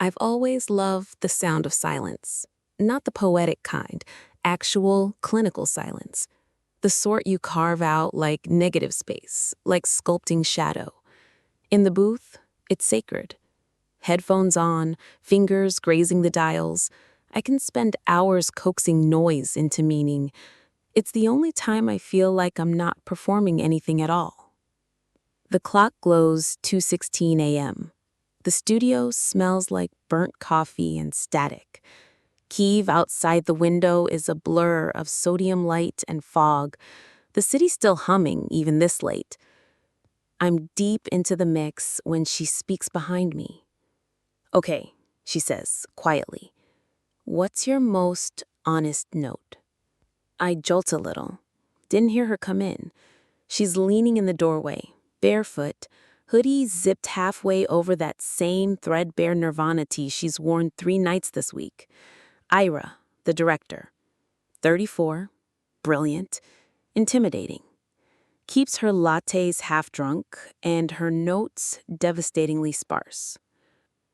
I've always loved the sound of silence. Not the poetic kind, actual, clinical silence. The sort you carve out like negative space, like sculpting shadow. In the booth, it's sacred. Headphones on, fingers grazing the dials. I can spend hours coaxing noise into meaning. It's the only time I feel like I'm not performing anything at all. The clock glows 2:16 a.m. The studio smells like burnt coffee and static. Kiev outside the window is a blur of sodium light and fog. The city's still humming, even this late. I'm deep into the mix when she speaks behind me. "Okay," she says, quietly. "What's your most honest note?" I jolt a little. Didn't hear her come in. She's leaning in the doorway, barefoot, hoodie zipped halfway over that same threadbare Nirvana tee she's worn 3 nights this week. Ira, the director. 34, brilliant, intimidating. Keeps her lattes half drunk and her notes devastatingly sparse.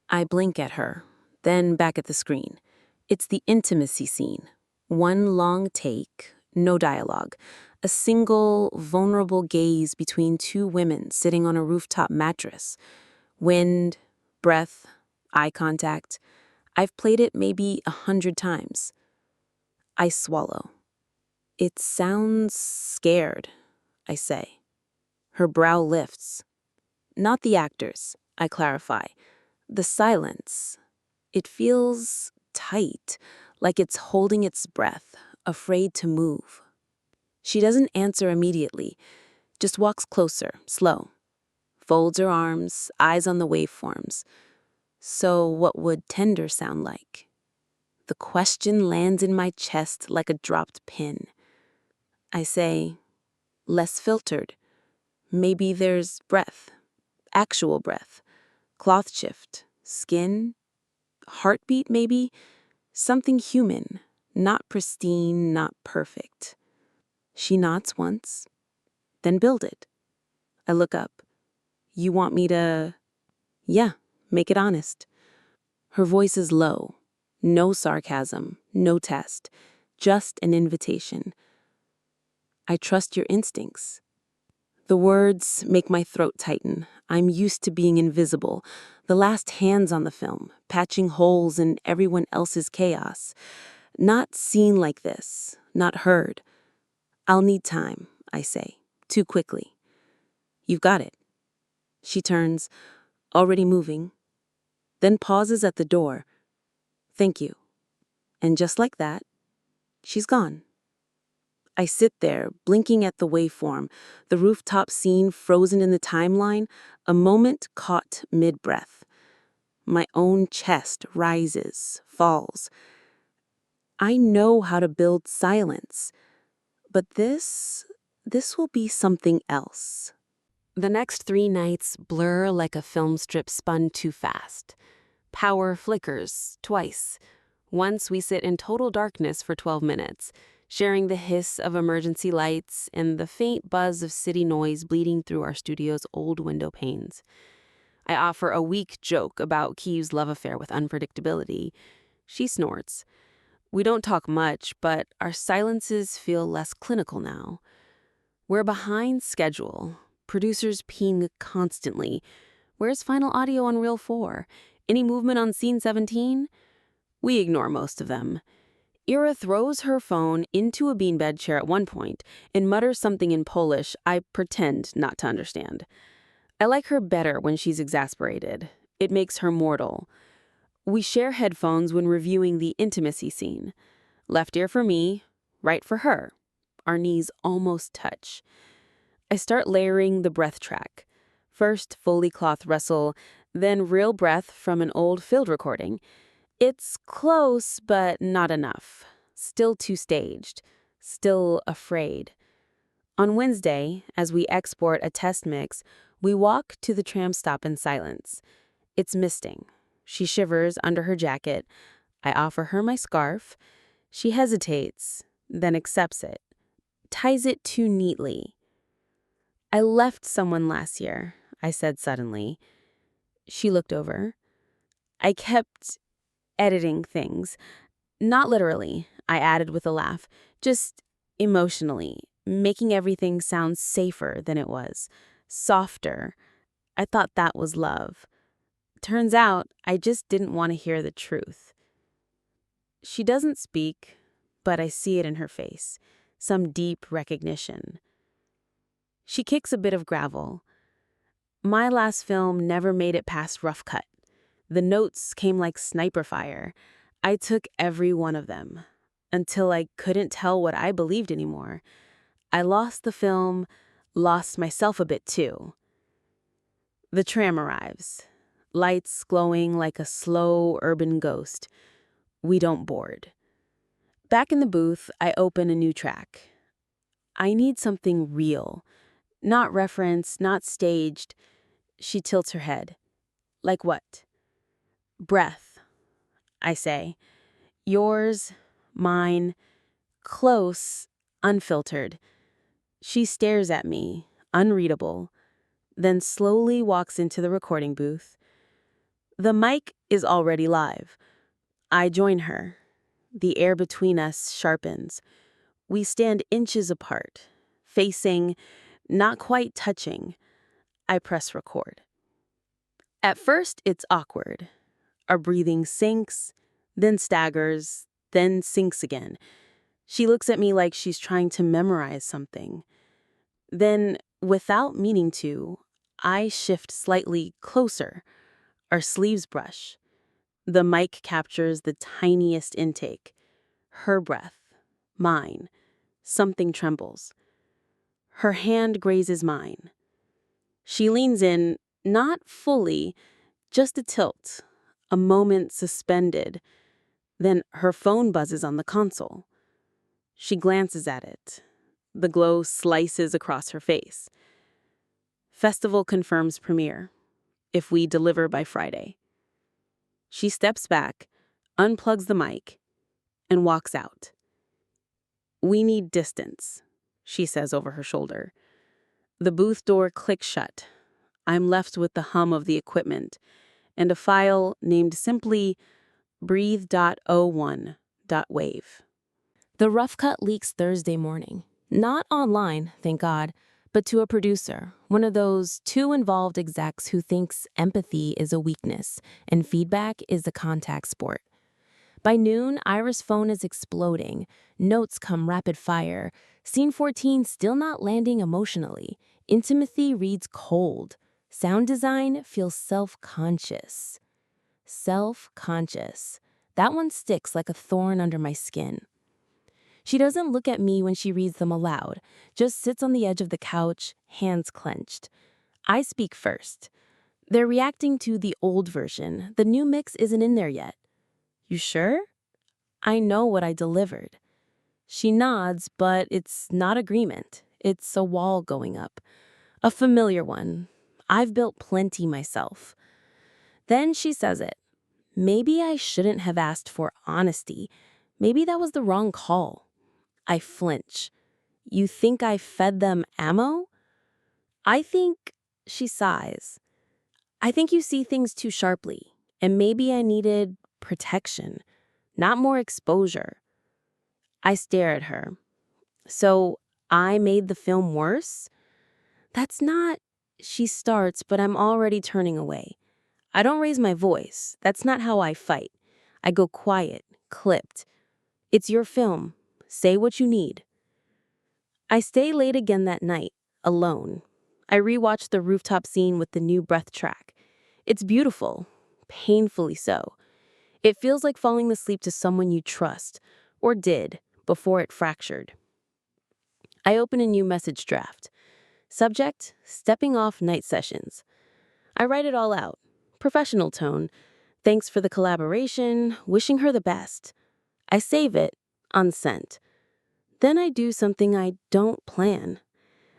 I blink at her, then back at the screen. It's the intimacy scene. One long take, no dialogue. A single, vulnerable gaze between 2 women sitting on a rooftop mattress. Wind, breath, eye contact. I've played it maybe 100 times. I swallow. "It sounds scared," I say. Her brow lifts. "Not the actors," I clarify. "The silence. It feels tight, like it's holding its breath, afraid to move." She doesn't answer immediately, just walks closer, slow. Folds her arms, eyes on the waveforms. "So what would tender sound like?" The question lands in my chest like a dropped pin. I say, "Less filtered. Maybe there's breath, actual breath, cloth shift, skin, heartbeat maybe, something human, not pristine, not perfect." She nods once, then build it. I look up. "You want me to—" "Yeah, make it honest." Her voice is low. No sarcasm, no test, just an invitation. "I trust your instincts." The words make my throat tighten. I'm used to being invisible, the last hands on the film, patching holes in everyone else's chaos. Not seen like this, not heard. "I'll need time," I say, too quickly. "You've got it." She turns, already moving, then pauses at the door. "Thank you." And just like that, she's gone. I sit there, blinking at the waveform, the rooftop scene frozen in the timeline, a moment caught mid-breath. My own chest rises, falls. I know how to build silence, but this will be something else. The next 3 nights blur like a film strip spun too fast. Power flickers, twice. Once we sit in total darkness for 12 minutes, sharing the hiss of emergency lights and the faint buzz of city noise bleeding through our studio's old window panes. I offer a weak joke about Kiev's love affair with unpredictability. She snorts. We don't talk much, but our silences feel less clinical now. We're behind schedule. Producers ping constantly. "Where's final audio on Reel 4? Any movement on Scene 17? We ignore most of them. Ira throws her phone into a beanbed chair at one point and mutters something in Polish I pretend not to understand. I like her better when she's exasperated. It makes her mortal. We share headphones when reviewing the intimacy scene. Left ear for me, right for her. Our knees almost touch. I start layering the breath track. First Foley cloth wrestle, then real breath from an old field recording. It's close, but not enough. Still too staged. Still afraid. On Wednesday, as we export a test mix, we walk to the tram stop in silence. It's misting. She shivers under her jacket. I offer her my scarf. She hesitates, then accepts it. Ties it too neatly. "I left someone last year," I said suddenly. She looked over. I kept editing things. Not literally, I added with a laugh, just emotionally, making everything sound safer than it was, softer. I thought that was love. Turns out, I just didn't want to hear the truth. She doesn't speak, but I see it in her face, some deep recognition. She kicks a bit of gravel. My last film never made it past rough cut. The notes came like sniper fire. I took every one of them, until I couldn't tell what I believed anymore. I lost the film, lost myself a bit too. The tram arrives, lights glowing like a slow urban ghost. We don't board. Back in the booth, I open a new track. I need something real, not referenced, not staged. She tilts her head. Like what? Breath, I say. Yours, mine, close, unfiltered. She stares at me, unreadable, then slowly walks into the recording booth. The mic is already live. I join her. The air between us sharpens. We stand inches apart, facing, not quite touching. I press record. At first, it's awkward. Our breathing sinks, then staggers, then sinks again. She looks at me like she's trying to memorize something. Then, without meaning to, I shift slightly closer. Our sleeves brush. The mic captures the tiniest intake. Her breath, mine. Something trembles. Her hand grazes mine. She leans in, not fully, just a tilt, a moment suspended. Then her phone buzzes on the console. She glances at it. The glow slices across her face. Festival confirms premiere, if we deliver by Friday. She steps back, unplugs the mic, and walks out. We need distance, she says over her shoulder. The booth door clicks shut. I'm left with the hum of the equipment and a file named simply breathe.01.wave. The rough cut leaks Thursday morning. Not online, thank God, but to a producer, one of those too involved execs who thinks empathy is a weakness and feedback is a contact sport. By noon, Ira's phone is exploding. Notes come rapid fire. Scene 14 still not landing emotionally. Intimacy reads cold. Sound design feels self-conscious. Self-conscious. That one sticks like a thorn under my skin. She doesn't look at me when she reads them aloud, just sits on the edge of the couch, hands clenched. I speak first. They're reacting to the old version. The new mix isn't in there yet. You sure? I know what I delivered. She nods, but it's not agreement. It's a wall going up. A familiar one. I've built plenty myself. Then she says it. Maybe I shouldn't have asked for honesty. Maybe that was the wrong call. I flinch. You think I fed them ammo? I think, she sighs. I think you see things too sharply, and maybe I needed protection, not more exposure. I stare at her. So I made the film worse? That's not, she starts, but I'm already turning away. I don't raise my voice. That's not how I fight. I go quiet, clipped. It's your film. Say what you need. I stay late again that night, alone. I rewatch the rooftop scene with the new breath track. It's beautiful, painfully so. It feels like falling asleep to someone you trust, or did, before it fractured. I open a new message draft. Subject, stepping off night sessions. I write it all out. Professional tone. Thanks for the collaboration, wishing her the best. I save it, unsent. Then I do something I don't plan.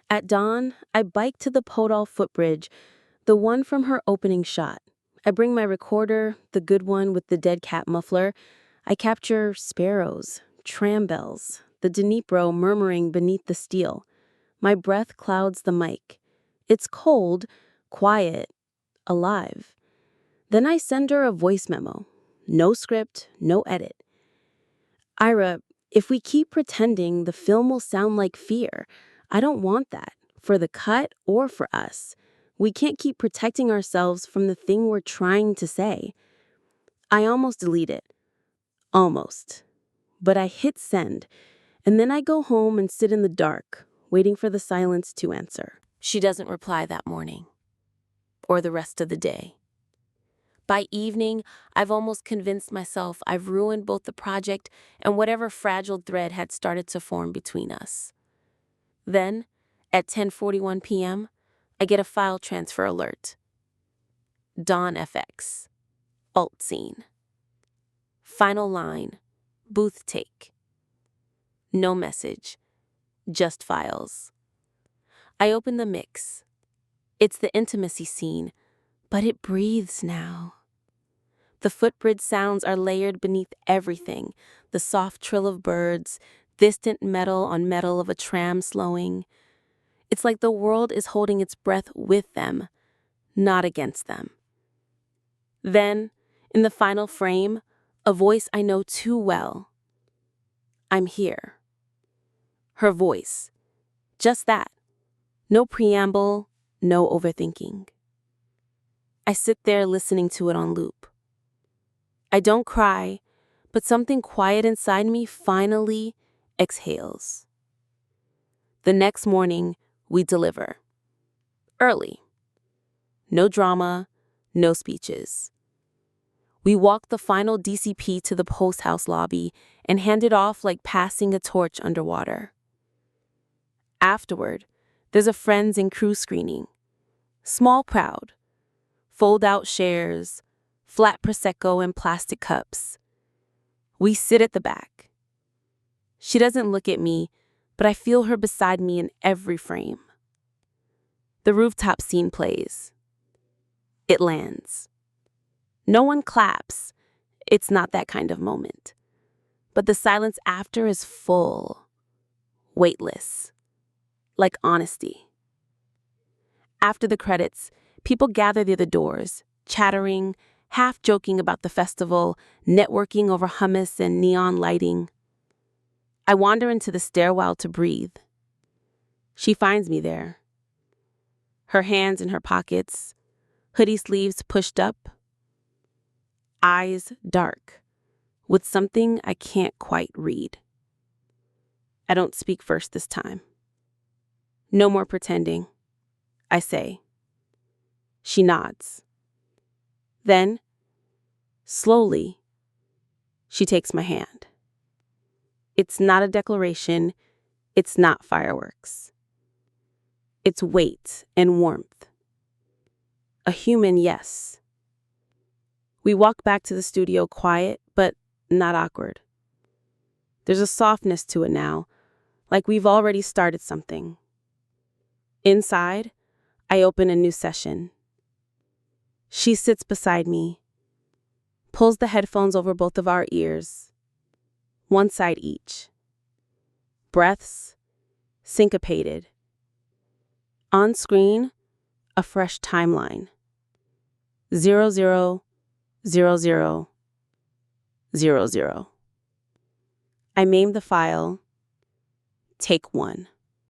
At dawn, I bike to the Podol footbridge, the one from her opening shot. I bring my recorder, the good one with the dead cat muffler. I capture sparrows, tram bells, the Dnipro murmuring beneath the steel. My breath clouds the mic. It's cold, quiet, alive. Then I send her a voice memo. No script, no edit. Ira, if we keep pretending, the film will sound like fear. I don't want that, for the cut or for us. We can't keep protecting ourselves from the thing we're trying to say. I almost delete it. Almost. But I hit send, and then I go home and sit in the dark, waiting for the silence to answer. She doesn't reply that morning, or the rest of the day. By evening, I've almost convinced myself I've ruined both the project and whatever fragile thread had started to form between us. Then, at 10:41 p.m., I get a file transfer alert. Dawn FX. Alt scene. Final line. Booth take. No message. Just files. I open the mix. It's the intimacy scene, but it breathes now. The footbridge sounds are layered beneath everything, the soft trill of birds, distant metal on metal of a tram slowing. It's like the world is holding its breath with them, not against them. Then, in the final frame, a voice I know too well. I'm here. Her voice. Just that. No preamble, no overthinking. I sit there listening to it on loop. I don't cry, but something quiet inside me finally exhales. The next morning, we deliver. Early. No drama, no speeches. We walk the final DCP to the post house lobby and hand it off like passing a torch underwater. Afterward, there's a friends and crew screening. Small crowd. Fold-out chairs, flat Prosecco and plastic cups. We sit at the back. She doesn't look at me, but I feel her beside me in every frame. The rooftop scene plays. It lands. No one claps. It's not that kind of moment. But the silence after is full, weightless, like honesty. After the credits, people gather near the doors, chattering, half joking about the festival, networking over hummus and neon lighting. I wander into the stairwell to breathe. She finds me there. Her hands in her pockets, hoodie sleeves pushed up, eyes dark, with something I can't quite read. I don't speak first this time. No more pretending, I say. She nods. Then, slowly, she takes my hand. It's not a declaration. It's not fireworks. It's weight and warmth. A human yes. We walk back to the studio quiet, but not awkward. There's a softness to it now, like we've already started something. Inside, I open a new session. She sits beside me, pulls the headphones over both of our ears, one side each. Breaths, syncopated. On screen, a fresh timeline. 000000. I maimed the file. Take 1.